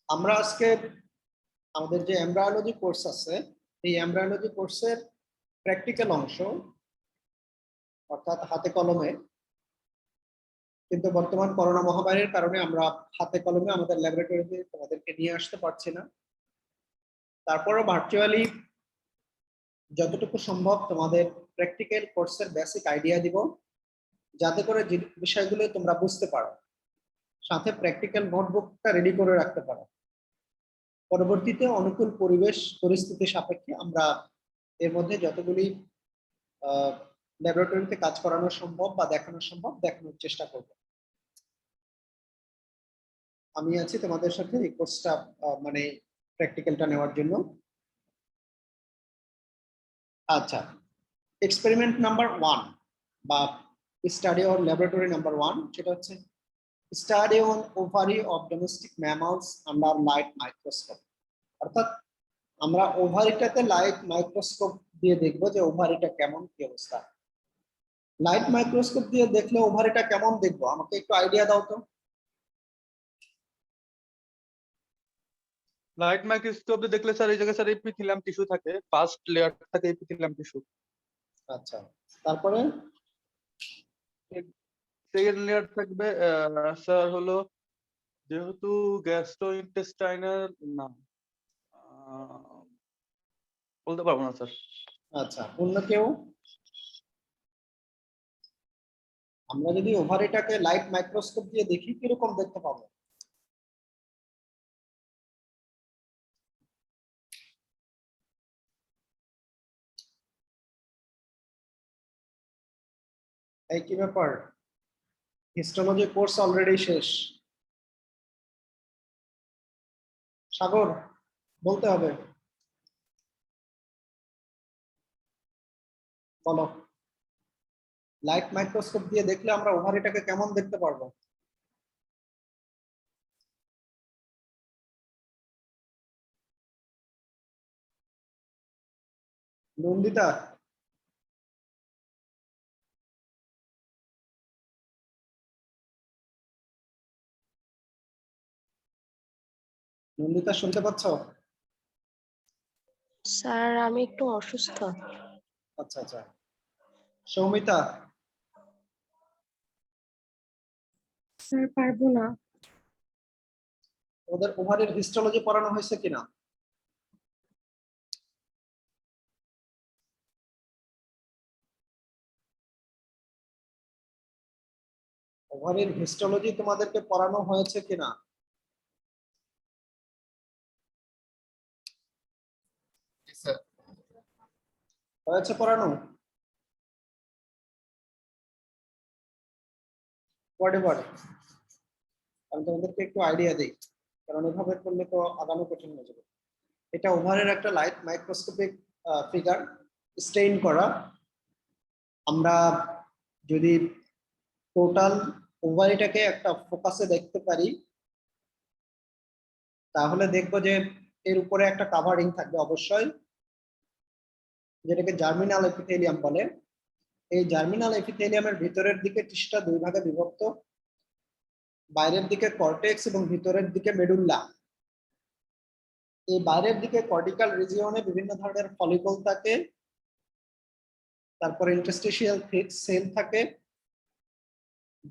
আমরা আজকে আমাদের যে এমব্রায়োলজি কোর্স আছে এই এমব্রায়োলজি কোর্সের প্র্যাকটিক্যাল অংশ অর্থাৎ হাতে কলমে, কিন্তু বর্তমান করোনা মহামারীর কারণে আমরা হাতে কলমে আমাদের ল্যাবরেটরিতে তোমাদেরকে নিয়ে আসতে পারছি না। তারপরও ভার্চুয়ালি যতটুকু সম্ভব তোমাদের প্র্যাকটিক্যাল কোর্সের বেসিক আইডিয়া দিব, যাতে করে যে বিষয়গুলো তোমরা বুঝতে পারো, সাথে প্র্যাকটিক্যাল নোটবুকটা রেডি করে রাখতে পারো। পরবর্তীতে অনুকূল পরিবেশ পরিস্থিতি সাপেক্ষে আমরা এর মধ্যে যতগুলি ল্যাবরেটরিতে কাজ করানো সম্ভব বা দেখানো সম্ভব দেখানোর চেষ্টা করব। আমি আছি তোমাদের সাথে এই কোর্সটা মানে প্র্যাকটিক্যালটা নেওয়ার জন্য। আচ্ছা, এক্সপেরিমেন্ট নাম্বার 1 বা স্টাডি অন ল্যাবরেটরি নাম্বার 1 সেটা হচ্ছে study on ovary of domestic mammals under light microscope. অর্থাৎ আমরা ওভারিটাতে লাইট মাইক্রোস্কোপ দিয়ে দেখবো যে ওভারিটা কেমন, কি অবস্থা। লাইট মাইক্রোস্কোপ দিয়ে দেখলে ওভারিটা কেমন দেখবো, আমাকে একটু আইডিয়া দাও তো। লাইট মাইক্রোস্কোপ দেখলে স্যার এই জায়গায় স্যার এপিথেলিয়াম টিস্যু থাকে, ফার্স্ট লেয়ার থাকে এপিথেলিয়াম টিস্যু। আচ্ছা, তারপরে সেকেন্ড লেয়ার থাকবে স্যার হলো যেহেতু গ্যাস্ট্রোইন্টেস্টাইনাল না, বলতে পারবো না স্যার। আচ্ছা, অন্য কেউ? আমরা যদি ওভারিটাকে লাইট মাইক্রোস্কোপ দিয়ে দেখি কিরকম দেখতে পাবো? এই কি ব্যাপার, হিস্টোলজি কোর্স অলরেডি শেষ। সাগর, বলতে হবে, বলো। লাইট মাইক্রোস্কোপ দিয়ে দেখলে আমরা ওভারিটাকে কেমন দেখতে পারবো? নন্দিতা, নন্দিতা শুনতে পাচ্ছ? স্যার আমি একটু অসুস্থ। আচ্ছা আচ্ছা, সৌমিতা? স্যার পারবো না। ওদের ওভারের হিস্টোলজি পড়ানো হয়েছে কিনা? ওভারের হিস্টোলজি তোমাদেরকে পড়ানো হয়েছে কিনা? হয়েছে পড়ানো? পড়ে পড়ে, আমি তোমাদেরকে একটু আইডিয়া দিই, কারণ এভাবে করলে তো আগানো কঠিন হয়ে যাবে। এটা ওভারের একটা লাইট মাইক্রোস্কোপিক ফিগার, স্টেইন করা। আমরা যদি টোটাল ওভারিটাকে একটা ফোকাসে দেখতে পারি, তাহলে দেখবো যে এর উপরে একটা কাভারিং থাকবে অবশ্যই, যেটাকে জার্মিনাল এপিথেলিয়াম বলে। এই জার্মিনাল এপিথেলিয়ামের ভিতরের দিকে টিস্যুটা দুই ভাগে বিভক্ত, বাইরের দিকে কর্টেক্স এবং ভিতরের দিকে মেডুল্লা। এই বাইরের দিকে কর্টিক্যাল রিজিয়নে বিভিন্ন ধরনের ফলিকল থাকে, তারপর ইন্টারস্টিশিয়াল সেল থাকে,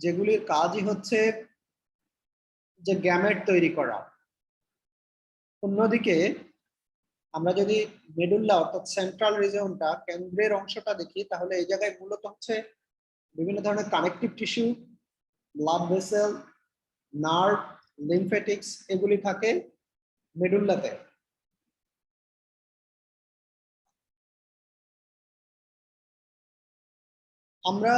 যেগুলির কাজই হচ্ছে যে গ্যামেট তৈরি করা। অন্যদিকে আমরা যদি মেডুল্লা অর্থাৎ সেন্ট্রাল রিজিয়নটা, কেন্দ্রের অংশটা দেখি, তাহলে এই জায়গায় মূলত হচ্ছে বিভিন্ন ধরনের connective tissue, blood vessel, nerve, lymphatics এগুলি থাকে মেডুল্লাতে। আমরা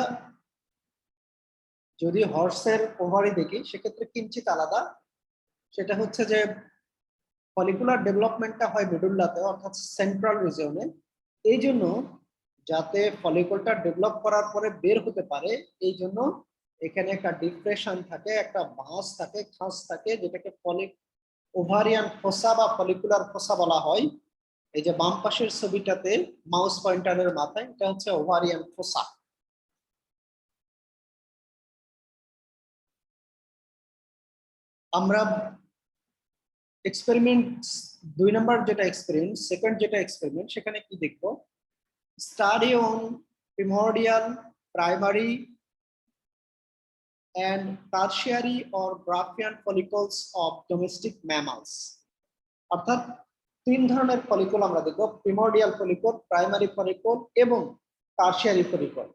যদি হর্সের ওভারি দেখি সেক্ষেত্রে কিঞ্চিত আলাদা, সেটা হচ্ছে যে ফলিকুলার ডেভেলপমেন্টটা হয় মেডুল্লাতে অর্থাৎ সেন্ট্রাল রিজিয়নে। এই জন্য যাতে ফলিকলটা ডেভেলপ করার পরে বের হতে পারে, এই জন্য এখানে একটা ডিপ্রেশন থাকে, একটা ভাঁজ থাকে, খাঁজ থাকে, যেটাকে ওভারিয়ান ফোসা বা ফলিকুলার ফোসা বলা হয়। এই যে বাম পাশের ছবিটাতে মাউস পয়েন্টারের মাথায়, এটা হচ্ছে ওভারিয়ান ফোসা। আমরা এক্সপেরিমেন্ট 2 নাম্বার যেটা এক্সপেরিমেন্ট, সেকেন্ড যেটা এক্সপেরিমেন্ট, সেখানে কি দেখবো? Study on primordial, primary and tertiary or Graafian follicles of domestic mammals। অর্থাৎ 3 ধরনের ফলিকল আমরা দেখব, প্রিমোরডিয়াল ফলিকল, প্রাইমারি ফলিকল এবং টারশিয়ারি ফলিকল।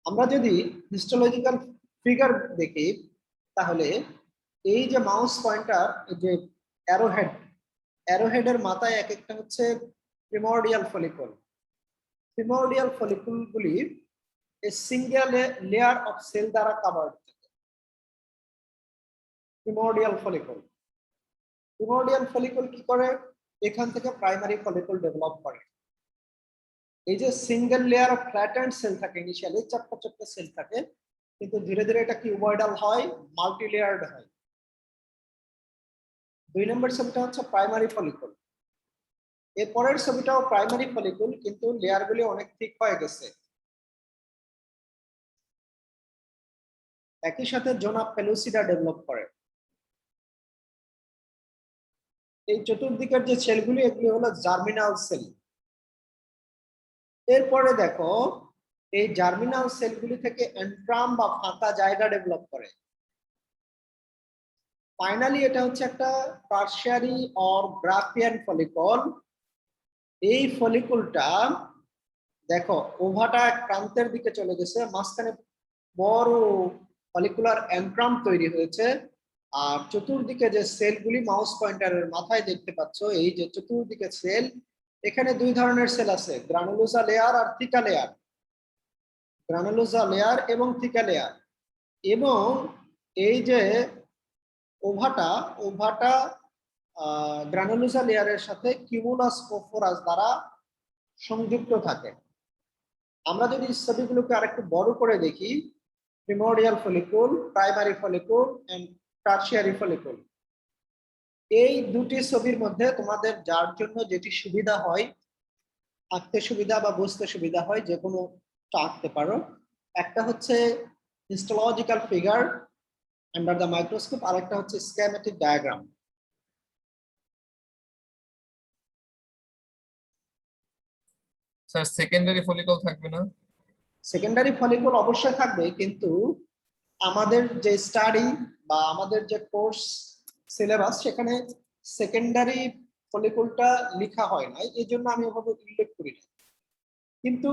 আমরা যদি হিস্টোলজিক্যাল ফিগার দেখি তাহলে এই যে মাউস পয়েন্টার, এই যে অ্যারোহেডের মাথায় এক একটা হচ্ছে প্রিমোরডিয়াল ফলিকল। প্রিমোরডিয়াল ফলিকলগুলি a single layer of cell দ্বারা কভার্ড থাকে। প্রিমোরডিয়াল ফলিকল কি করে? এখান থেকে প্রাইমারি ফলিকল ডেভেলপ করে। এই যে single layer of flattened cell থাকে, ইনিশিয়ালি চারটা চারটা সেল থাকে, কিন্তু ধীরে ধীরে এটা কিউবয়েডাল হয়, মাল্টি লেয়ার্ড হয়। 2 নম্বর ছবিটা হচ্ছে প্রাইমারি ফলিকল। এর পরের ছবিটাও প্রাইমারি ফলিকল, কিন্তু লেয়ারগুলি অনেক থিক হয়ে গেছে। একই সাথে জোনা পেলুসিডা ডেভেলপ করে। এই চতুর্দিকের যে সেলগুলি, এগুলি হলো জার্মিনাল সেল। এরপরে দেখো এই জার্মিনাল সেলগুলি থেকে এন্ট্রাম বা ফাঁকা জায়গা ডেভেলপ করে। ফাইনালি এটা হচ্ছে একটা টারশিয়ারি অর গ্রাফিয়ান ফলিকল। এই ফলিকলটা দেখো ওভাটা প্রান্তের দিকে চলে গেছে, মাঝখানে বড় ফলিকুলার এন্ট্রাম তৈরি হয়েছে। আর চতুর্দিকে যে সেলগুলি মাউস পয়েন্টারের মাথায় দেখতে পাচ্ছ, এই যে চতুর্দিকে সেল, এখানে 2 ধরনের সেল আছে, গ্রানুলোসা লেয়ার আর থিকা লেয়ার। গ্রানুলোসা লেয়ার এবং থিকা লেয়ার। এবং এই যে ওভাটা গ্রানুলোসা লেয়ারের সাথে কিউমুলাস স্পোরোরাস দ্বারা সংযুক্ত থাকে। আমরা যদি ছবিগুলোকে আরেকটু বড় করে দেখি, primordial follicle, primary follicle and tertiary follicle, এই দুটি ছবির মধ্যে তোমাদের যার জন্য যেটি সুবিধা হয়, আঁকতে সুবিধা বা বুঝতে সুবিধা হয়, যে কোনো আঁকতে পারো। একটা হচ্ছে histological figure under the microscope, আরেকটা হচ্ছে schematic diagram. Sir secondary follicle থাকবে না? সেকেন্ডারি ফলিকল অবশ্যই থাকবে, কিন্তু আমাদের যে স্টাডি বা আমাদের যে কোর্স সিলেবাস, সেখানে সেকেন্ডারি ফলিকলটা লেখা হয় না, এই জন্য আমি ওভাবে উল্লেখ করি না। কিন্তু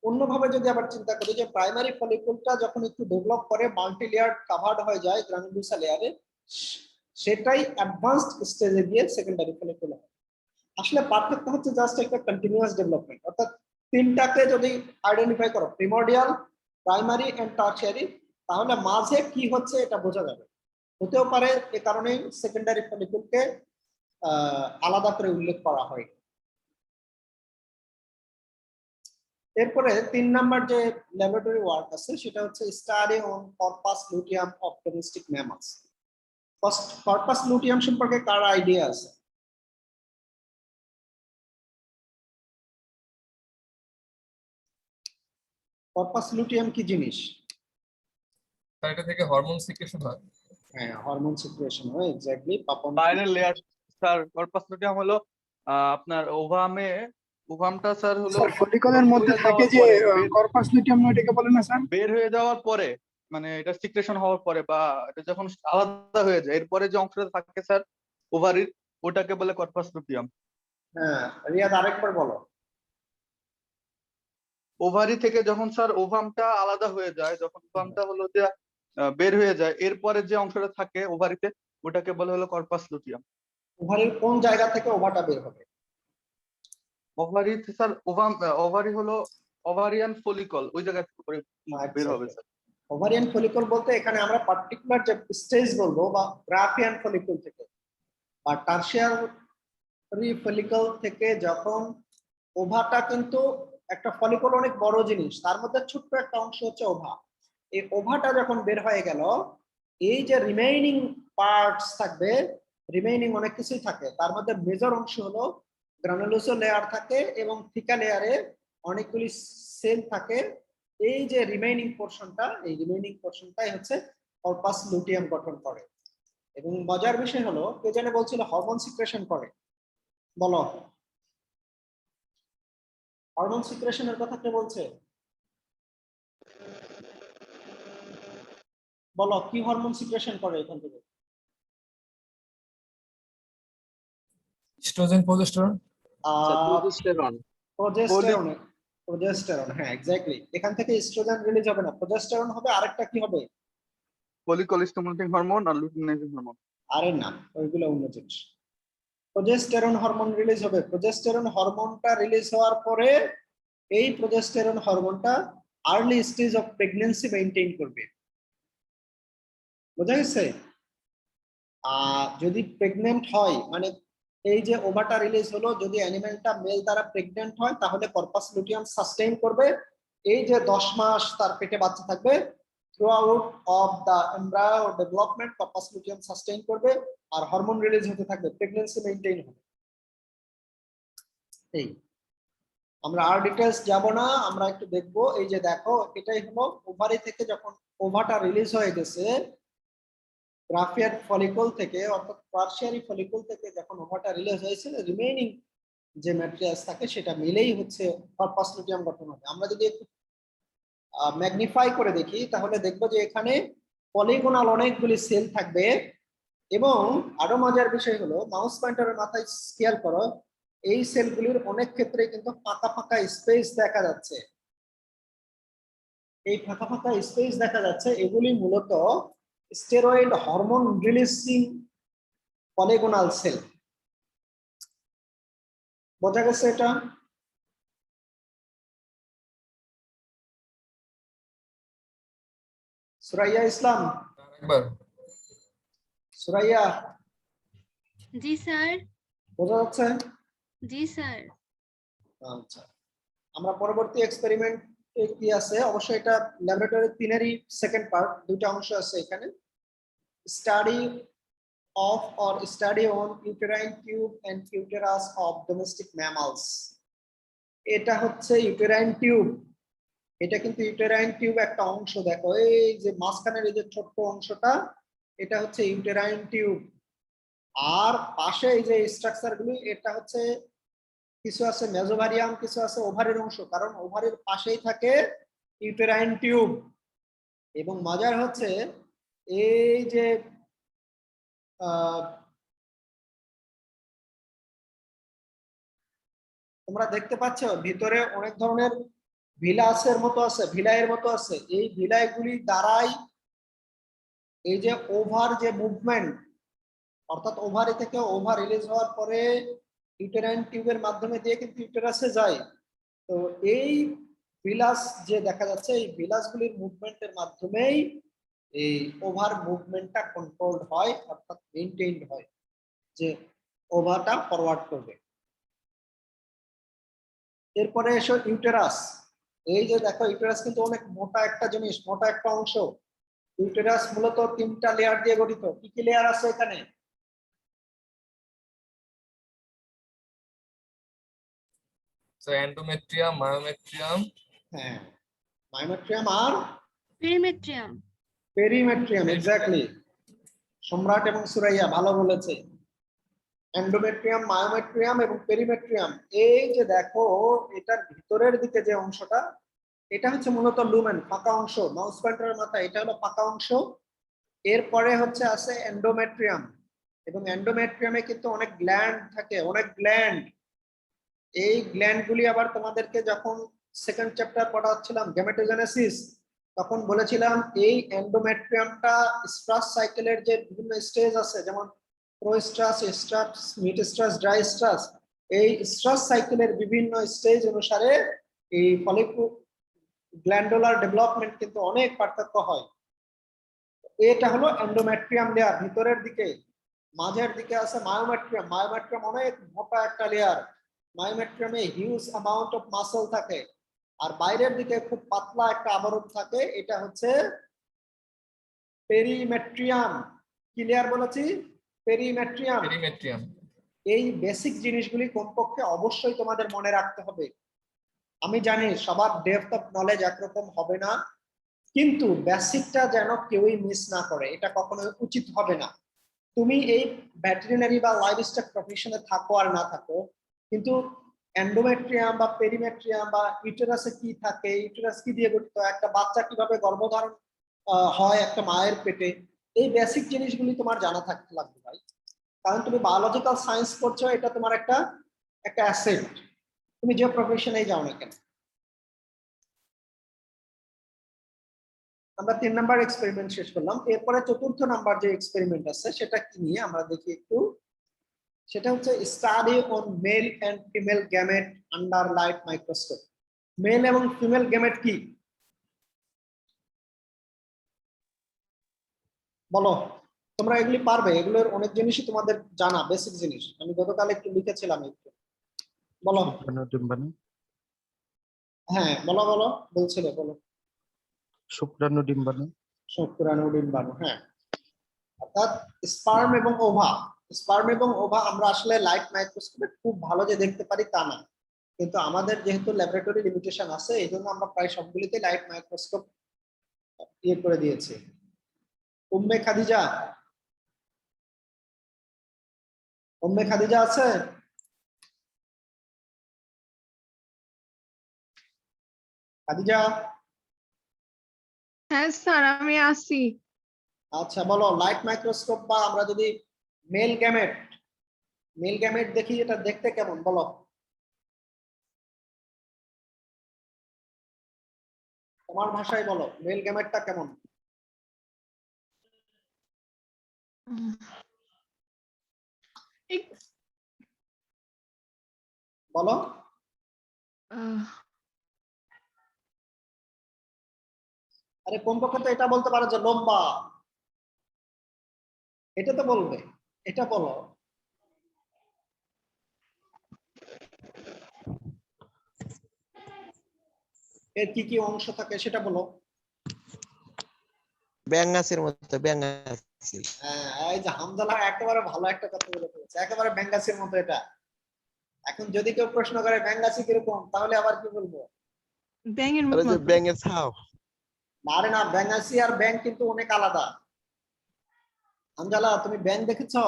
অন্যভাবে যদি আবার চিন্তা করি যে প্রাইমারি ফলিকলটা যখন একটু ডেভেলপ করে, মাল্টি লেয়ার কভার্ড হয়ে যায় গ্রানুলোসা লেয়ারে, সেটাই অ্যাডভান্সড স্টেজে গিয়ে সেকেন্ডারি ফলিকল হয়। আসলে পার্থক্য হচ্ছে জাস্ট একটা কন্টিনিউয়াস ডেভেলপমেন্ট। অর্থাৎ তিনটাকে যদি আইডেন্টিফাই করো, প্রিমোরডিয়াল, প্রাইমারি এন্ড টারশিয়ারি, তাহলে মাঝে কি হচ্ছে এটা বোঝা যাবে। হতেও পারে এ কারণে সেকেন্ডারি ফলিকলকে আলাদা করে উল্লেখ করা হয়। এরপরে 3 নাম্বার যে ল্যাবরেটরি ওয়ার্ক আছে, সেটা হচ্ছে study on corpus luteum of domestic mammals. First, corpus luteum সম্পর্কে কার আইডিয়া আছে? কর্পাস লুটিয়াম কি জিনিস? স্যার এটা থেকে হরমোন সিক্রেশন হয়। হ্যাঁ, হরমোন সিক্রেশন হয়, এক্স্যাক্টলি। পাপন বাইরের লেয়ার স্যার, কর্পাস লুটিয়াম হলো আপনার ওভামটা স্যার হলো স্যার ফলিকলের মধ্যে হয়ে থাকে যাওয়ার যে পরে, কর্পাস লুটিয়াম এটাকে বলে না স্যার? বের হয়ে যাওয়ার পরে, মানে এটা সিক্রেশন হওয়ার পরে বা এটা যখন আলাদা হয়ে যায়, এরপরে যে অংশটা থাকে স্যার ওভারির, ওটাকে বলে কর্পাস লুটিয়াম। হ্যাঁ, রিয়াদ আরেকবার বলো। ওভারি থেকে যখন স্যার ওভামটা আলাদা হয়ে যায়, যখন ওভামটা হলো যে বের হয়ে যায়, এরপরে যে অংশটা থাকে ওভারিতে, ওটাকে বলে হলো কর্পাস লুটিয়াম। ওভারির কোন জায়গা থেকে ওভাটা বের হবে? ওভারিতে স্যার ওভারি হলো ওভারিয়ান ফলিকল, ওই জায়গা থেকে বের হবে স্যার। ওভারিয়ান ফলিকল বলতে এখানে আমরা পার্টিকুলার যে স্টেজ বলবো, বা গ্রাফিয়ান ফলিকল থেকে বা টারশিয়ারি ফলিকল থেকে, যখন ওভাটা কিন্তু একটা ফলিকল অনেক বড় জিনিস, তার মধ্যে ছোট্ট একটা অংশ হচ্ছে ওভা। এই ওভাটা যখন বের হয়ে গেল, এই যে রিমেইনিং পার্টস থাকবে, রিমেইনিং অনেক কিছুই থাকে, তার মধ্যে মেজর অংশ হলো গ্রানুলোসা লেয়ার থাকে এবং থিকা লেয়ারে অনেকগুলি সেল থাকে। এই যে রিমেইনিং পোর্শনটা, এই রিমেইনিং পোর্শনটাই হচ্ছে কর্পাস লুটিয়াম গঠন করে। এবং মজার বিষয় হলো কে জানে বলছিল হরমোন সিক্রেশন করে, বলো হরমোন সিক্রেশনের কথা কে বলছে? বলো কি হরমোন সিক্রেশন করে এখান থেকে? Estrogen, progesterone. Progesterone. Progesterone. Progesterone, হ্যাঁ এক্স্যাক্টলি। এখান থেকে ইস্ট্রোজেন রিলিজ হবে না, প্রোজেস্টেরন হবে, আরেকটা কি হবে? ফলিকল স্টিমুলেটিং হরমোন আর লুটিনাইজিং হরমোন। আরে না, ওইগুলো অন্য জিনিস। প্রোজেস্টেরন হরমোন রিলিজ হবে, প্রোজেস্টেরন হরমোনটা রিলিজ হওয়ার পরে এই প্রোজেস্টেরন হরমোনটা early stage of pregnancy maintain করবে, বোঝা গেছে? যদি প্রেগন্যান্ট হয় মানে এই যে ওভাটা রিলিজ হলো, যদি অ্যানিমেলটা মেল দ্বারা প্রেগন্যান্ট হয় তাহলে কর্পাস লুটিয়াম সাস্টেইন করবে। এই যে 10 মাস তার পেটে বাচ্চা থাকবে, throughout of the embryo development corpus luteum sustain করবে আর হরমোন রিলিজ হতে থাকবে, প্রেগন্যান্সি মেইনটেইন হবে। এই আমরা আর ডিটেলস যাব না, আমরা একটু দেখবো। এই যে দেখো এটাই হলো ওভারি থেকে যখন ওভাটা রিলিজ হয়ে গেছে, গ্রাফিয়ার ফলিকল থেকে অর্থাৎ টারশিয়ারি ফলিকল থেকে যখন ওভাটা রিলিজ হয়েছে, রিমেইনিং যে ম্যাট্রিয়াস থাকে সেটা মিলেই হচ্ছে কর্পাস লুটিয়াম গঠন হবে। আমরা যদি একটু ম্যাগনিফাই করে দেখি তাহলে দেখবো যে এখানে পলিগোনাল অনেকগুলি সেল থাকবে। এবং আরো মজার বিষয় হলো মাউস পয়েন্টারের মাথায় স্কেয়ার করো, এই সেলগুলির অনেক ক্ষেত্রে কিন্তু ফাঁকা ফাঁকা স্পেস দেখা যাচ্ছে। এই ফাঁকা ফাঁকা স্পেস দেখা যাচ্ছে, এগুলি মূলত steroid hormone releasing polygonal cell. বোঝা গেছে এটা? সুরাইয়া ইসলাম, একবার সুরাইয়া জি স্যার। বোঝা যাচ্ছে? জি স্যার। আচ্ছা, আমরা পরবর্তী এক্সপেরিমেন্ট কি আছে, অবশ্যই এটা ল্যাবরেটরি 3-এরই সেকেন্ড পার্ট, দুইটা অংশ আছে এখানে। Study of or study on uterine tube and uterus of domestic mammals। এটা হচ্ছে ইউটেরাইন টিউব, এটা কিন্তু ইউটেরাইন টিউব একটা অংশ। দেখো এই যে মাঝখানের এই যে ছোট্ট অংশটা, এটা হচ্ছে ইউটেরাইন টিউব। আর পাশে এই যে স্ট্রাকচার গুলি, এটা হচ্ছে কিছু আছে মেজোভারিয়াম, কিছু আছে ওভারির অংশ, কারণ ওভারির পাশেই থাকে ইউটেরাইন টিউব। এবং মজার হচ্ছে এই যে তোমরা দেখতে পাচ্ছ ভিতরে অনেক ধরনের ভিলাসের মতো আছে, ভিলাইয়ের মতো আছে। এই ভিলাইগুলি দ্বারাই এই যে ওভার যে মুভমেন্ট, অর্থাৎ ওভারি থেকে ওভার রিলিজ হওয়ার পরে ইউটেরাইন টিউবের মাধ্যমে দিয়ে কিন্তু ইউটেরাসে যায়। তো এই ভিলাস যে দেখা যাচ্ছে, এই ভিলাসগুলির মুভমেন্টের মাধ্যমেই এই ওভার মুভমেন্টটা কন্ট্রোলড হয়, অর্থাৎ মেইনটেইনড হয় যে ওভারটা ফরওয়ার্ড করবে। এরপরে এসো ইউটেরাস। এই যে দেখো ইউটেরাস কিন্তু অনেক মোটা একটা জিনিস, মোটা একটা অংশ। ইউটেরাস মূলত 3টা লেয়ার দিয়ে গঠিত। কি কি লেয়ার আছে এখানে? Endometrium, myometrium. হ্যাঁ, মাইমেট্রিয়াম আর পেরিমেট্রিয়াম। Perimetrium, exactly. সম্রাট এবং সুরাইয়া ভালো বলেছে। এন্ডোমেট্রিয়াম, মায়োমেট্রিয়াম এবং পেরিমেট্রিয়াম। এই যে দেখো এটার ভিতরের দিকে যে অংশটা, এটা হচ্ছে মূলত লুমেন, ফাঁকা অংশ। মাউস পয়েন্টারের মাথা এটা হলো ফাঁকা অংশ। এরপরে হচ্ছে আছে এন্ডোমেট্রিয়াম, এবং এন্ডোমেট্রিয়ামে কিন্তু অনেক গ্ল্যান্ড থাকে, অনেক গ্ল্যান্ড। এই গ্ল্যান্ডগুলি আবার তোমাদেরকে যখন সেকেন্ড চ্যাপ্টার পড়াচ্ছিলাম গ্যামেটোজেনেসিস, তখন বলেছিলাম এই এন্ডোমেট্রিয়ামটা স্ট্রাস সাইকেলের যে বিভিন্ন স্টেজ আছে, যেমন প্রোস্ট্রাস, স্ট্রাস, মিডস্ট্রাস, ডাইস্ট্রাস, এই স্ট্রাস সাইকেলের বিভিন্ন স্টেজ অনুসারে এই গ্ল্যান্ডুলার ডেভেলপমেন্ট কিন্তু অনেক পার্থক্য হয়। এটা হলো এন্ডোমেট্রিয়াম লেয়ার ভিতরের দিকে। মাঝের দিকে আছে মায়োমেট্রিয়াম। মায়োমেট্রিয়াম অনেক মোটা একটা লেয়ার। মায়োমেট্রিয়ামে হিউজ অ্যামাউন্ট অফ মাসল থাকে। আর বাইরের দিকে খুব পাতলা একটা আবরণ থাকে, এটা হচ্ছে পেরিমেট্রিয়াম। কি লেয়ার বলেছি? পেরিমেট্রিয়াম। পেরিমেট্রিয়াম। এই বেসিক জিনিসগুলি কমপক্ষে অবশ্যই তোমাদের মনে রাখতে হবে। আমি জানি সবার ডেপথ অফ নলেজ একরকম হবে না, কিন্তু বেসিকটা যেন কেউই মিস না করে, এটা কখনো উচিত হবে না। তুমি এই ভেটেরিনারি বা লাইভস্টক প্রফেশনে থাকো আর না থাকো, কিন্তু এন্ডোমেট্রিয়াম বা পেরিমেট্রিয়াম বা ইউটেরাসে কি থাকে, ইউটেরাস কি দিয়ে গঠিত, একটা বাচ্চা কিভাবে গর্ভধারণ হয় একটা মায়ের পেটে, এই বেসিক জিনিসগুলি তোমার জানা থাকতে লাগবে ভাই। কারণ তুমি বায়োলজিক্যাল সায়েন্স করছো, এটা তোমার একটা অ্যাসেট, তুমি যে প্রফেশনেই যাও না কেন। আমরা 3 নাম্বার এক্সপেরিমেন্ট শেষ করলাম। এরপরে 4র্থ নাম্বার যে এক্সপেরিমেন্ট আছে সেটা কি নিয়ে আমরা দেখি একটু। সেটা হচ্ছে study on male and female gamete under light microscope. Male এবং ফিমেল গ্যামেট কি বলো? তোমরা এগুলি পারবে, এগুলোর অনেক জিনিসই তোমাদের জানা, বেসিক জিনিস। আমি গতকাল একটু লিখেছিলাম একটু, বলো। ডিম্বাণু, হ্যাঁ বলো বলো, বলছিলে বলো। শুক্রাণু ডিম্বাণু, শুক্রাণু ডিম্বাণু, হ্যাঁ। অর্থাৎ স্পার্ম এবং ওভা। স্পার্ম এবং ওভা আমরা আসলে লাইট মাইক্রোস্কোপে খুব ভালো যে দেখতে পারি তা না, কিন্তু আমাদের যেহেতু ল্যাবরেটরি লিমিটেশন আছে, এই জন্য আমরা প্রায় সবগুলিতে লাইট মাইক্রোস্কোপ ইয়ে করে দিয়েছি। উম্মে খাদিজা, উম্মে খাদিজা আছে? খাদিজা, হ্যাঁ স্যার, আমি আসি। আচ্ছা বলো, লাইট মাইক্রোস্কোপ বা আমরা যদি মেল গ্যামেট, মেল গ্যামেট দেখি, এটা দেখতে কেমন বলো? তোমার ভাষায় বলো, মেল গ্যামেটটা কেমন বলো? আরে কমপক্ষে তো এটা বলতে পারো যে লম্বা, এটা তো বলবে, এটা বলো। এর কি কি অংশ থাকে সেটা বলো। ব্যাঙাসের মতো, ব্যাঙাসি। হ্যাঁ, এই যে হামজালা একেবারে ভালো একটা কথা বলে ফেলেছে, একেবারে ব্যাঙ্গাসির মতো এটা। এখন যদি কেউ প্রশ্ন করে ব্যাঙ্গাসি কিরকম, তাহলে আবার কি বলবো? ব্যাঙের আরে যে মতো। ব্যাঙের ছাও। আরে না, ব্যাঙ্গাসি আর ব্যাং কিন্তু অনেক আলাদা। হামজালা, তুমি ব্যাং দেখেছো?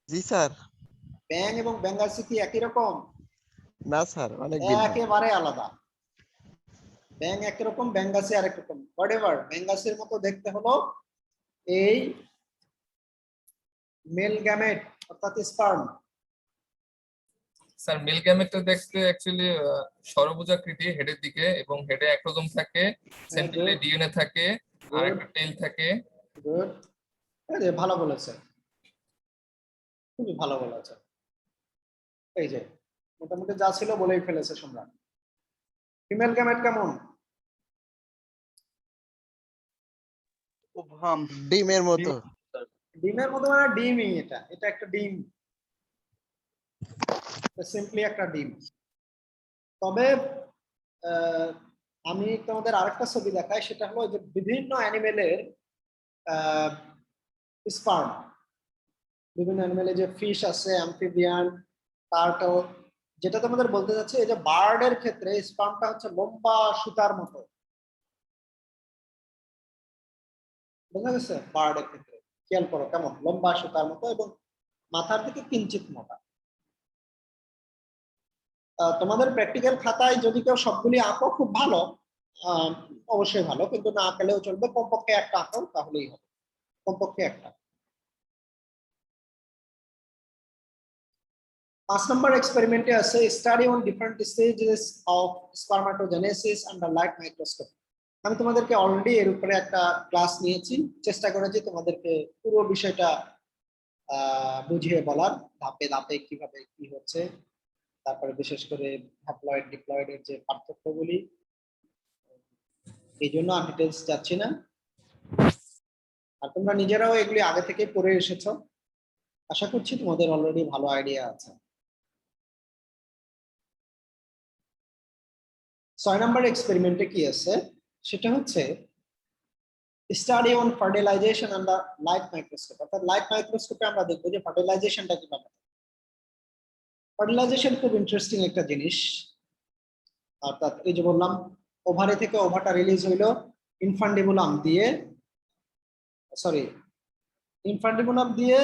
জি স্যার। ব্যাং এবং ব্যাঙ্গাসি কি একই রকম? না স্যার, অনেক ভিন্ন। একেবারে আলাদা। ব্যাং একরকম, ব্যাঙ্গাসি আরেক রকম। হোয়াটএভার, ব্যাঙ্গাসির মতো দেখতে হলো এই মেল গ্যামেট অর্থাৎ স্পার্ম। স্যার মেল গ্যামেটটা দেখতে অ্যাকচুয়ালি ষড়ভুজাকৃতি হেডের দিকে, এবং হেডে অ্যাক্রোজোম থাকে, সেন্ট্রালে ডিএনএ থাকে, আর একটা টেল থাকে। গুড, ভালো বলেছে, খুবই ভালো বলেছে। এই যে মোটামুটি যা ছিল বলেই ফেলেছে সম্রাট। ফিমেল গ্যামেট কেমন? ওভাম। ডিমের মতো। ডিমের মতো মানে ডিমই, এটা এটা একটা ডিম, সিম্পলি একটা ডিম। তবে আমি তোমাদের আরেকটা ছবি দেখাই, সেটা হলো যে বিভিন্ন অ্যানিমেলের স্পার্ম, বিভিন্ন অ্যানিমেলে যে ফিশ আছে, অ্যাম্ফিবিয়ান, টার্টল। যেটা তোমাদের বলতে যাচ্ছে, এই যে বার্ডের ক্ষেত্রে স্পার্মটা হচ্ছে লম্বা সুতার মতো, বুঝা গেছে? বার্ডের ক্ষেত্রে খেয়াল করো কেমন লম্বা সুতার মতো, এবং মাথার দিকে কিঞ্চিত মোটা। তোমাদের প্র্যাকটিক্যাল খাতায় যদি কেউ সবগুলি আঁকো খুব ভালো, অবশ্যই ভালো, কিন্তু না আঁকলেও চলবে, কমপক্ষে একটা আঁকো তাহলেই হবে, কমপক্ষে একটা। 5 নম্বর এক্সপেরিমেন্টে আছে study on different stages of spermatogenesis under light microscope. আমি তোমাদেরকে অলরেডি এর উপরে একটা ক্লাস নিয়েছি, চেষ্টা করেছি তোমাদেরকে পুরো বিষয়টা বুঝিয়ে বলার, ধাপে ধাপে কিভাবে কি হচ্ছে, তারপরে বিশেষ করে হ্যাপ্লয়েড ডিপ্লয়েডের যে পার্থক্যগুলি। এই জন্য আমি ডিটেলস যাচ্ছি না, আর তোমরা নিজেরাও এগুলি আগে থেকে পড়ে এসেছো, আশা করছি তোমাদের অলরেডি ভালো আইডিয়া আছে। 6 নম্বর এক্সপেরিমেন্টে কি আছে সেটা হচ্ছে study on fertilization under light microscope. অর্থাৎ লাইট মাইক্রোস্কোপে আমরা দেখবো যে ফার্টিলাইজেশনটা কিভাবে। ফার্টিলাইজেশন খুব ইন্টারেস্টিং একটা জিনিস। অর্থাৎ এই যে বললাম, ওভারি থেকে ওভারটা রিলিজ হইলো ইনফান্ডিবুলাম দিয়ে, সরি ইনফ্রান্ডিবুলাম দিয়ে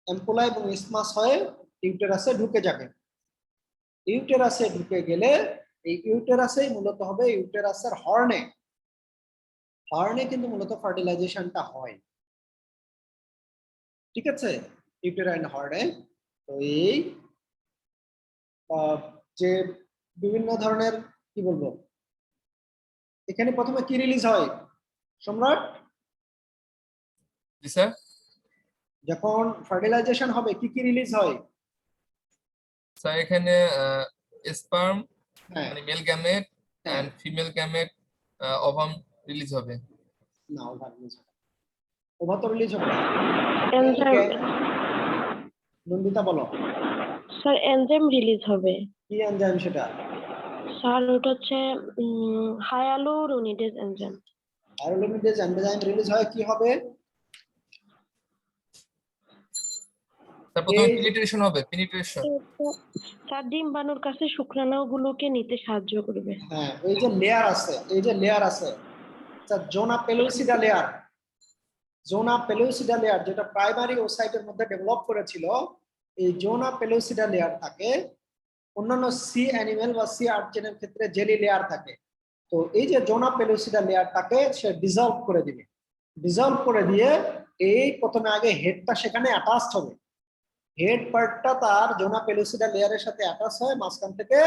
এম্পুলা এবং ইসমাস হয়ে ইউটেরাসে ঢুকে যাবে। ইউটেরাসে ঢুকে গেলে এই ইউটেরাসেই মূলত হবে ইউটেরাসের হর্নে কিন্তু মূলত ফার্টিলাইজেশনটা হয়। ঠিক আছে, ইউটেরাইন হর্নে। তো এই যে বিভিন্ন ধরনের কি বলবো, এখানে প্রথমে কি রিলিজ হয় সম্রাট? জি স্যার। যখন ফার্টিলাইজেশন হবে কি কি রিলিজ হয়? স্যার এখানে স্পার্ম হ্যাঁ, মানে মেল গ্যামেট হ্যাঁ। And female gamete ovum release হবে। না, ওভার রিলিজ হবে, ওভার তো রিলিজ হবে না। এনজাইম নন্দিতা বলো স্যার এনজাইম রিলিজ হবে কি এনজাইম সেটা? স্যার ওটা হচ্ছে হায়ালুরোনিডেজ এনজাইম আয়োলিনিডেজ এনজাইম রিলিজ হয় কি হবে? স্যার প্রথমে এই- পেনিট্রেশন হবে, পেনিট্রেশন। স্যার ডিম বানুর কাছে শুক্রাণুগুলোকে নিতে সাহায্য করবে। হ্যাঁ, এই যে লেয়ার আছে, এই যে লেয়ার আছে, জোনা পেলুসিডা লেয়ার, জোনা পেলুসিডা লেয়ার যেটা প্রাইমারি ওসাইটের মধ্যে ডেভেলপ করেছিল, এই জোনা পেলুসিডা লেয়ার থাকে। অন্যান্য সি অ্যানিমেল বা সি আর্চেনের ক্ষেত্রে জেলি লেয়ার থাকে। তো এই যে জোনা পেলুসিডা লেয়ারটাকে সে ডিসলভ করে দিবে। ডিসলভ করে দিয়ে এই প্রথমে আগে হেডটা সেখানে অ্যাটাচড হবে। হেড পার্টটা তার জোনা পেলুসিডা লেয়ারের সাথে অ্যাটাচ হয়, মাঝখান থেকে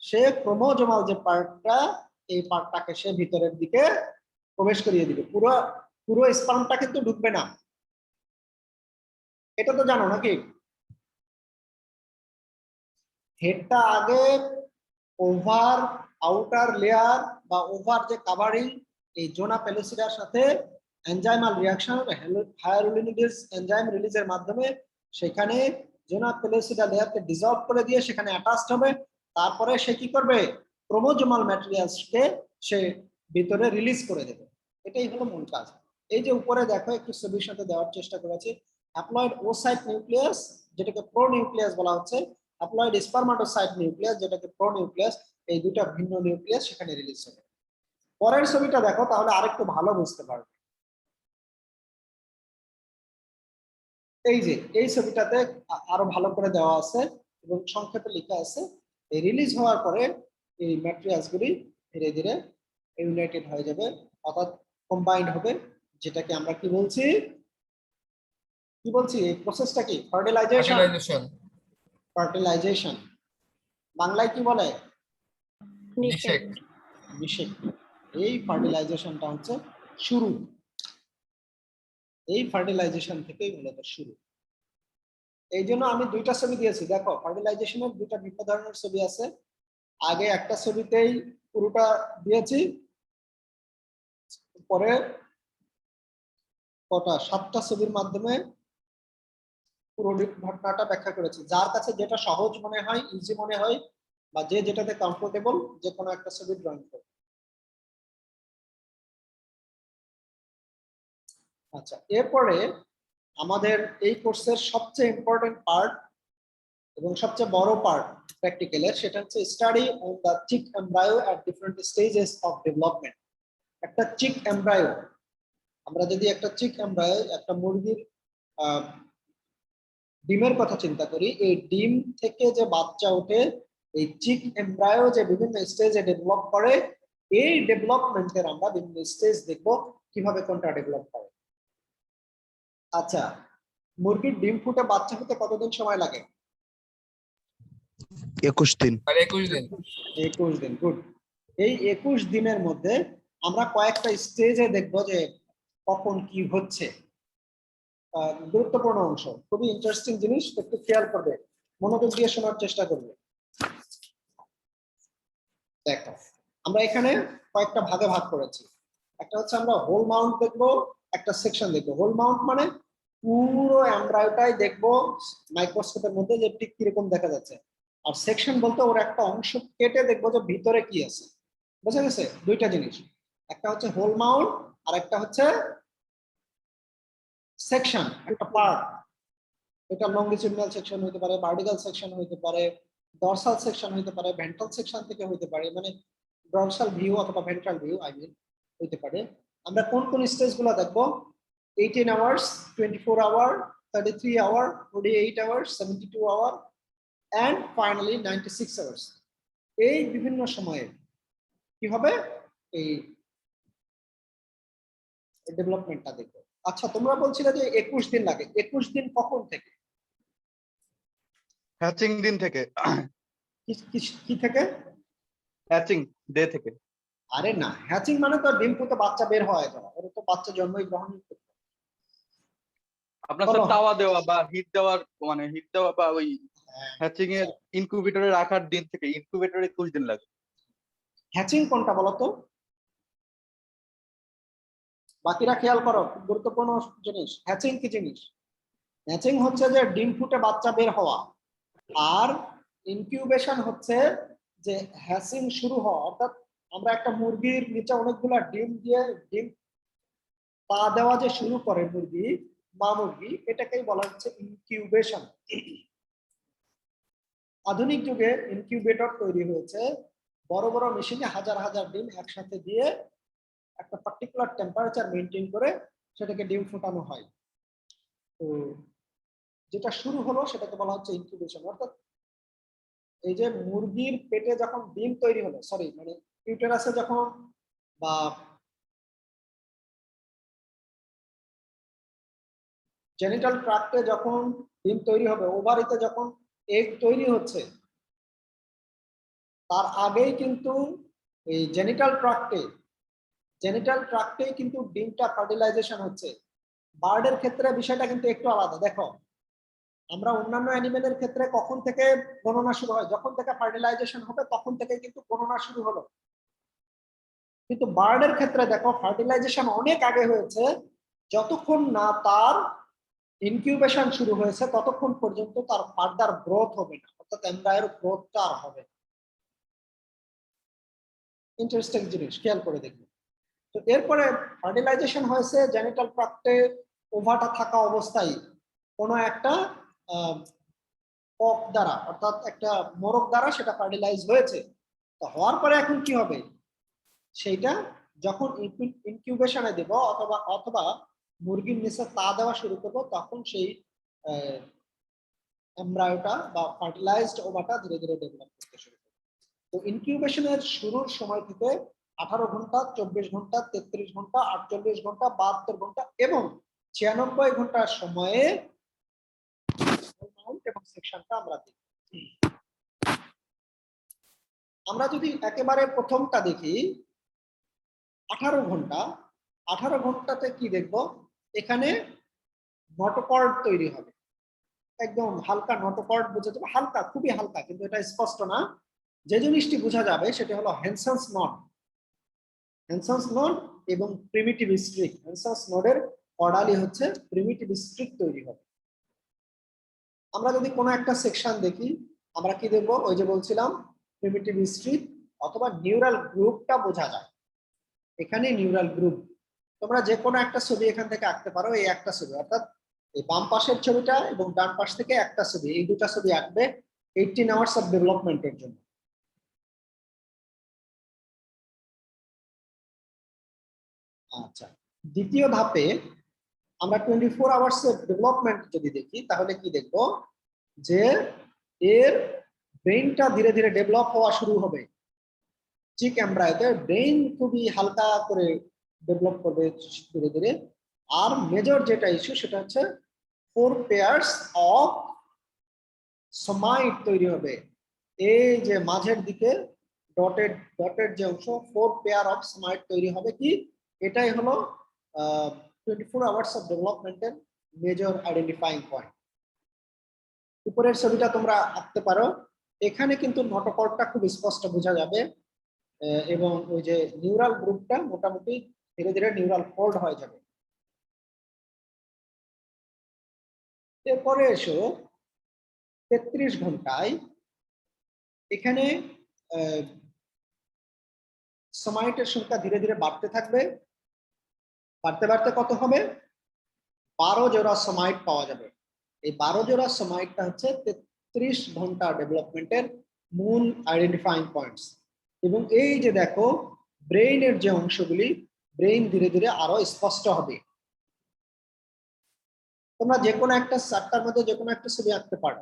সে ক্রোমোজোমাল যে পার্টটা, এই পার্টটাকে সে ভিতরের দিকে প্রবেশ করিয়ে দিবে। পুরো স্পার্মটা কিন্তু ঢুকবে না, এটা তো জানো নাকি? হেডটা আগে ওভার আউটার লেয়ার বা ওভার যে কাভারিং এই জোনা পেলুসিডার সাথে এনজাইমাল রিঅ্যাকশন হায়ালুরোনিডেজ এনজাইম রিলিজের মাধ্যমে সেখানে জোনা পেলুসিডা লেয়ারকে ডিসলভ করে দিয়ে সেখানে অ্যাটাচড হবে। তারপরে সে কি করবে? ক্রোমোজোমাল ম্যাটেরিয়ালসকে সে ভিতরে রিলিজ করে দেবে। এটাই হলো মূল কাজ। এই যে উপরে দেখো একটু ছবির সাথে দেওয়ার চেষ্টা করেছি, হ্যাপ্লয়েড ওসাইট নিউক্লিয়াস যেটাকে প্রো নিউক্লিয়াস বলা হচ্ছে, হ্যাপ্লয়েড স্পারমাটোসাইট নিউক্লিয়াস যেটাকে প্রো নিউক্লিয়াস, এই দুটো ভিন্ন নিউক্লিয়াস সেখানে রিলিজ হবে। পরের ছবিটা দেখো তাহলে আরেকটু ভালো বুঝতে পারবে। এই যে এই ছবিটাতে আরো ভালো করে দেওয়া আছে এবং সংক্ষেপে লেখা আছে, এই রিলিজ হওয়ার পরে এই ম্যাটেরিয়ালস গুলি ধীরে ধীরে ইউনাইটেড হয়ে যাবে, অর্থাৎ কম্বাইন্ড হবে, যেটাকে আমরা কি বলছি? এই প্রসেসটা কি? ফার্টিলাইজেশন। ফার্টিলাইজেশন বাংলায় কি বলে? নিষেক। নিষেক। এই ফার্টিলাইজেশনটা হচ্ছে শুরু, এই ফার্টিলাইজেশন থেকেই মূলত শুরু। এই জন্য আমি দুইটা ছবি দিয়েছি, দেখো ফার্টিলাইজেশনের দুইটা বিভিন্ন ধরনের ছবি আছে। আগে একটা ছবিতেই পুরোটা দিয়েছি, পরে কটা 7টা ছবির মাধ্যমে পুরো ঘটনাটা ব্যাখ্যা করেছি। যার কাছে যেটা সহজ মনে হয়, ইজি মনে হয়, বা যে যেটাতে কমফোর্টেবল, যে কোনো একটা ছবি ড্রয়িং করবে। আচ্ছা, এরপরে আমাদের এই কোর্সের সবচেয়ে ইম্পর্টেন্ট পার্ট এবং সবচেয়ে বড় পার্ট প্র্যাকটিক্যালের, সেটা হচ্ছে study on the chick embryo at different stages of development. একটা চিক এমব্রায়ো, আমরা যদি একটা চিক এমব্রায়ো, একটা মুরগির ডিমের কথা চিন্তা করি, এই ডিম থেকে যে বাচ্চা ওঠে, এই চিক এমব্রায়ো যে বিভিন্ন স্টেজে ডেভেলপ করে, এই ডেভেলপমেন্টের আমরা বিভিন্ন স্টেজ দেখব কিভাবে কোনটা ডেভেলপ করে। আচ্ছা, মুরগির ডিম ফুটে বাচ্চা হতে কতদিন সময় লাগে? 21 দিন। আর 21 দিন। 21 দিন, গুড। এই 21 দিনের মধ্যে আমরা কয়েকটা স্টেজে দেখব যে কখন কি হচ্ছে। গুরুত্বপূর্ণ অংশ, খুবই ইন্টারেস্টিং জিনিস, একটু খেয়াল করবে, মনোযোগ দিয়ে শোনার চেষ্টা করবে। দেখো, আমরা এখানে কয়েকটা ভাগে ভাগ করেছি। একটা হচ্ছে আমরা হোল মাউন্ট দেখবো, একটা সেকশন দেখবো। হোল মাউন্ট মানে পুরো এমব্রায়োটাই দেখবো মাইক্রোস্কোপের মধ্যে যে ঠিক কিরকম দেখা যাচ্ছে, আর সেকশন বলতে ওর একটা অংশ কেটে দেখবো যে ভিতরে কি আছে। বুঝা গেছে? দুইটা জিনিস, একটা হচ্ছে হোল মাউন্ট আর একটা হচ্ছে সেকশন, একটা পার্ট। এটা লঙ্গিটিউডিনাল সেকশন হতে পারে, ভার্টিক্যাল সেকশন হতে পারে, ডরসাল সেকশন হতে পারে, ভেন্ট্রাল সেকশন থেকে হতে পারে, মানে ডরসাল ভিউ অথবা ভেন্ট্রাল ভিউ হতে পারে। আমরা কোন কোন স্টেজগুলো দেখবো? 18 hours, 24 hour, 33 hour, 48 hours, 72 hour, and finally 96 hours. এই বিভিন্ন সময়ে কি হবে এই ডেভেলপমেন্টটা দেখো। আচ্ছা, তোমরা বলছিলে যে 21 দিন লাগে। 21 দিন কখন থেকে? হ্যাচিং দিন থেকে, কি থেকে? হ্যাচিং ডে থেকে। আরে না, হ্যাচিং মানে তো ডিম ফুটে বাচ্চা বের হয়ে যাওয়া, ওরা তো বাচ্চা জন্মই গ্রহণ করতে। আপনার বলো। স্যার তাওয়া দেওয়া বা হিট দেওয়ার, মানে হিট দেওয়া বা ওই হ্যাঁ, হ্যাচিং এর ইনকিউবেটরে রাখার দিন থেকে, ইনকিউবেটরে 21 দিন লাগে। হ্যাচিং কোনটা বলো তো? বাকিরা খেয়াল করো, খুব গুরুত্বপূর্ণ জিনিস। হ্যাচিং কি জিনিস? হ্যাচিং হচ্ছে যে ডিম ফুটে বাচ্চা বের হওয়া, আর ইনকিউবেশন হচ্ছে যে হ্যাচিং শুরু হওয়া। অর্থাৎ আমরা একটা মুরগির নিচে অনেকগুলা ডিম দিয়ে ডিম পা দেওয়া যে শুরু করে মুরগি, মা মুরগি, এটাকেই বলা হচ্ছে ইনকিউবেশন। আধুনিক যুগে ইনকিউবেটর তৈরি হয়েছে, বড় বড় মেশিনে হাজার হাজার ডিম একসাথে দিয়ে একটা পার্টিকুলার টেম্পারেচার মেনটেন করে সেটাকে ডিম ফোটানো হয়। তো যেটা শুরু হলো সেটাকে বলা হচ্ছে ইনকিউবেশন। অর্থাৎ এই যে মুরগির পেটে যখন ডিম তৈরি হলো, সরি মানে ইউটেরাসে যখন বা জেনিটাল ট্রাক্টে যখন ডিম তৈরি হবে, ওভারিতে যখন এগ তৈরি হচ্ছে, তার আগেই কিন্তু এই জেনিটাল ট্রাক্টে কিন্তু ডিমটা ফার্টিলাইজেশন হচ্ছে। বার্ডের ক্ষেত্রে বিষয়টা কিন্তু একটু আলাদা। দেখো, আমরা অন্যান্য অ্যানিমেলের ক্ষেত্রে কখন থেকে গণনা শুরু হয়? যখন থেকে ফার্টিলাইজেশন হবে তখন থেকে কিন্তু গণনা শুরু হলো। কিন্তু বার্ডের ক্ষেত্রে দেখো, ফার্টিলাইজেশন অনেক আগে হয়েছে। যতক্ষণ না তার ইনকিউবেশন শুরু হয়েছে ততক্ষণ পর্যন্ত তার ফার্দার গ্রোথ হবে না, অর্থাৎ এমব্রায়োর গ্রোথটা আর হবে না। ইন্টারেস্টিং জিনিস, খেয়াল করে দেখুন। তো এরপরে ফার্টিলাইজেশন হয়েছে জেনিটাল ট্রাক্টে, ওভাটা থাকা অবস্থায় কোনো একটা কক দ্বারা, অর্থাৎ একটা মোরগ দ্বারা সেটা ফার্টিলাইজ হয়েছে। তো হওয়ার পরে এখন কি হবে? সেইটা যখন ইনকিউবেশনে দেব অথবা মুরগির নিচে তা দেওয়া শুরু করব, তখন সেই এমব্রায়োটা বা ফার্টিলাইজড ওভাটা ধীরে ধীরে ডেভেলপ করতে শুরু করবে। তো ইনকিউবেশনের শুরুর সময় থেকে 18 ঘন্টা, 24 ঘন্টা, 33 ঘন্টা, 48 ঘন্টা, 72 ঘন্টা এবং 96 ঘন্টার সময়ে এবং সেকশনটা আমরা দেখি। আমরা যদি একেবারে প্রথমটা দেখি 18 ঘন্টা, 18 ঘন্টাতে কি দেখব? এখানে নটোকর্ড তৈরি হবে, একদম হালকা নটোকর্ড বোঝা যাবে, হালকা, খুবই হালকা, কিন্তু এটা স্পষ্ট না। যে জিনিসটি বোঝা যাবে সেটা হলো হেনসেন্স নড এবং প্রিমিটিভ স্ট্রিক। হেনসেন্স নোডের কর্ডালি হচ্ছে প্রিমিটিভ স্ট্রিক তৈরি হবে। আমরা যদি কোনো একটা সেকশন দেখি, আমরা কি দেখবো? ওই যে বলছিলাম প্রিমিটিভ স্ট্রিক অথবা নিউরাল গ্রুপটা বোঝা যায়। এখানে নিউরাল গ্রুপ, তোমরা যে কোনো একটা ছবি এখান থেকে আঁকতে পারো। এই একটা ছবি, অর্থাৎ এই বাম পাশের ছবিটা এবং ডান পাশ থেকে একটা ছবি, এই দুটা ছবি আঁকবে 18 আওয়ার্স অফ ডেভেলপমেন্টের জন্য। আচ্ছা, দ্বিতীয় ধাপে আমরা 24 আওয়ার্স এর ডেভেলপমেন্ট যদি দেখি, তাহলে কি দেখবো? যে এর ব্রেইনটা ধীরে ধীরে ডেভেলপ হওয়া শুরু হবে। চিক এমব্রায়োতে ব্রেইন খুবই হালকা করে ডেভেলপ করবে ধীরে ধীরে। আর মেজর যেটা ইস্যু সেটা হচ্ছে 4 পেয়ার্স অফ সোমাইট তৈরি হবে। এই যে মাঝের দিকে ডটেড যে অংশ, 4 পেয়ার অফ সোমাইট তৈরি হবে। কি এটাই হলো 24 আওয়ার্স অফ ডেভেলপমেন্টের মেজর আইডেন্টিফাইং পয়েন্ট। উপরের ছবিটা তোমরা আঁকতে পারো, এখানে কিন্তু নটোকর্ডটা খুব স্পষ্ট বোঝা যাবে এবং ওই যে নিউরাল গ্রুপটা মোটামুটি ধীরে ধীরে নিউরাল ফোল্ড হয়ে যাবে। এরপরে এসো 33 ঘন্টায় এখানে সোমাইটের সংখ্যা ধীরে ধীরে বাড়তে থাকবে। বাড়তে বাড়তে কত হবে? 12 জোড়া সোমাইট পাওয়া যাবে। এই 12 জোড়া সোমাইটটা হচ্ছে 33 ঘন্টা ডেভেলপমেন্টের মূল আইডেন্টিফাইং পয়েন্টস। এবং এই যে দেখো, ব্রেইনের যে অংশগুলি, ব্রেইন ধীরে ধীরে আরো স্পষ্ট হবে। তোমরা যে কোনো একটা চারটার মধ্যে যে কোনো একটা ছবি আঁকতে পারো।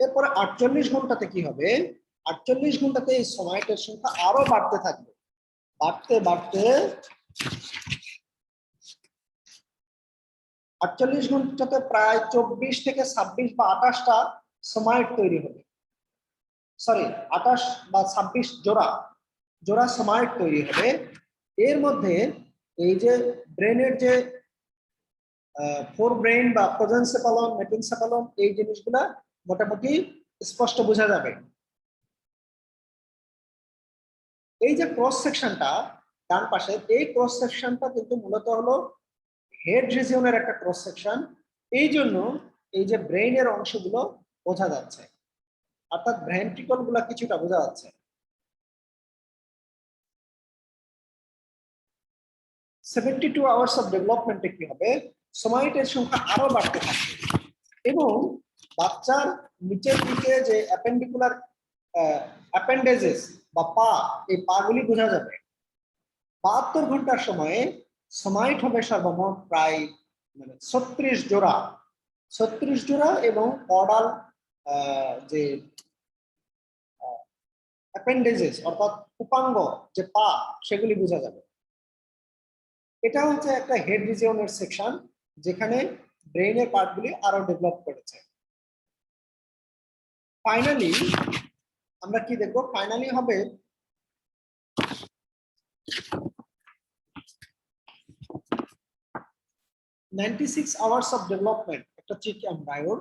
এরপরে 48 ঘন্টাতে কি হবে? 48 ঘন্টাতে এই সোমাইটের সংখ্যা আরো বাড়তে থাকবে, বাড়তে বাড়তে 48 ঘন্টাতে প্রায় 24 থেকে 26 বা 28টা সোমাইট তৈরি হবে। সরি, 28 বা 26 জোড়া জোড়া সোমাইট তৈরি হবে। এর মধ্যে এই যে ব্রেনের যে ফোর ব্রেন বা প্রোজেনসেফালন, মেটেনসেফালন, এই জিনিসগুলা মোটামুটি স্পষ্ট বোঝা যাবে। এই যে ক্রস সেকশনটা ডান পাশে, এই ক্রস সেকশনটা কিন্তু মূলত হলো হেড রিজিয়নের একটা ক্রস সেকশন। এই জন্য এই যে ব্রেইনের অংশগুলো বোঝা যাচ্ছে, অর্থাৎ ভেন্ট্রিকল গুলা কিছুটা বোঝা যাচ্ছে। 72 আওয়ার্স অফ ডেভেলপমেন্টে কি হবে? সোমাইটের সংখ্যা আরো বাড়তে থাকবে এবং বাচ্চার নিচের দিকে যে অ্যাপেন্ডিকুলার অ্যাপেন্ডেজেস বা পা, এই পাগুলি বোঝা যাবে। 72 ঘন্টার সময়ে সোমাইট হবে সর্বমোট প্রায় 36 জোড়া, 36 জোড়া, এবং কর্ডাল যে অ্যাপেন্ডেজেস অর্থাৎ উপাঙ্গ যে পা, সেগুলি বোঝা যাবে। এটা হচ্ছে একটা হেড রিজিয়নের সেকশন যেখানে ব্রেইনের পার্টগুলি আরো ডেভেলপ করেছে। ফাইনালি আমরা কি দেখবো? ফাইনালি হবে 96 আওয়ার্স অফ ডেভেলপমেন্ট একটা চিক এমব্রায়োর,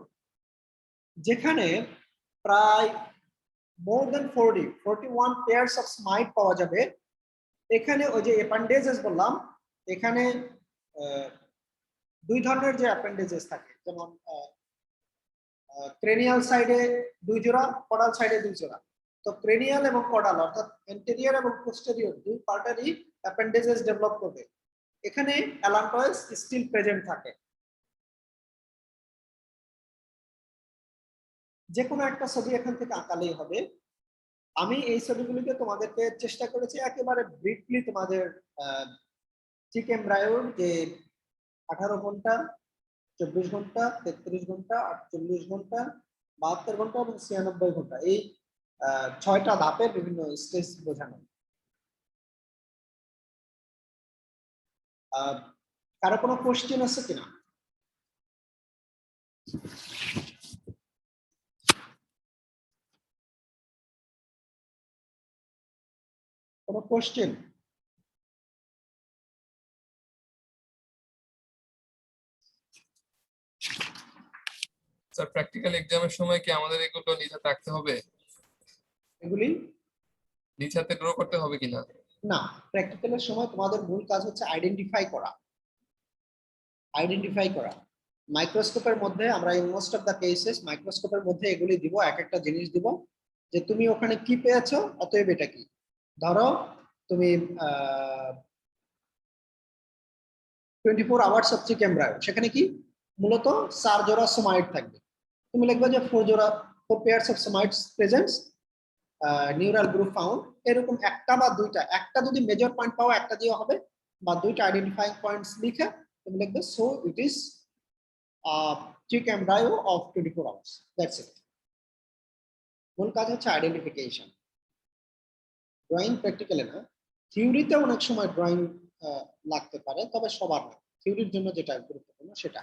যেখানে প্রায় মোর দেন 41 পেয়ারস অফ স্মাইট পাওয়া যাবে। এখানে ওই যে অ্যাপেন্ডেজেস বললাম, এখানে দুই ধরনের যে অ্যাপেন্ডেজেস থাকে, যেমন ক্রেনিয়াল সাইডে 2 জোড়া, কর্ডাল সাইডে 2 জোড়া। তো ক্রেনিয়াল এবং কর্ডাল অর্থাৎ এন্টেরিয়র এবং পোস্টেরিয়র দুই পার্টেরই অ্যাপেন্ডেজেস ডেভেলপ করবে। এখানে অ্যালান্টয়েস স্টিল প্রেজেন্ট থাকে। যে কোনো একটা ছবি এখান থেকে আঁকালেই হবে। আমি এই ছবিগুলিকে তোমাদেরকে চেষ্টা করেছি একেবারে ব্রিফলি তোমাদের চিক এমব্রায়োর যে 18 ঘন্টা, 24 ঘন্টা, 33 ঘন্টা, 48 ঘন্টা, 72 ঘন্টা এবং 96 ঘন্টা, এই 6টা ধাপের বিভিন্ন স্টেজ বোঝানো। কারো কোনো কোশ্চেন আছে কিনা? কোনো কোশ্চেন? স্যার প্র্যাকটিক্যাল এক্সামের সময় কি আমাদের এগুলো নিজ হাতে আঁকতে হবে? এগুলি নিজ হাতে ড্র করতে হবে কিনা? না, প্র্যাকটিক্যালের সময় তোমাদের মূল কাজ হচ্ছে আইডেন্টিফাই করা। মাইক্রোস্কোপের মধ্যে আমরা in most of the cases মাইক্রোস্কোপের মধ্যে এগুলি দিব, এক একটা জিনিস দিব যে তুমি ওখানে কি পেয়েছো, অতএব এটা কি। ধরো তুমি 24 আওয়ার্স অফ চিক এমব্রায়ো, সেখানে কি মূলত 4 জোড়া সোমাইট থাকবে। তুমি লিখবে যে 4 pairs of somites presents, neural groove found. এরকম একটা বা দুইটা, একটা যদি মেজর পয়েন্ট পাও একটা দিয়ে হবে, বা দুইটা আইডেন্টিফাইং পয়েন্টস লিখে তুমি লিখবে so it is chick embryo of 24 hours, that's it. মূল কাজ হচ্ছে আইডেন্টিফিকেশন। ড্রয়িং প্র্যাকটিক্যালে না, থিওরিতে অনেক সময় ড্রয়িং লাগতে পারে, তবে সবার না। থিওরির জন্য যেটা গুরুত্বপূর্ণ সেটা।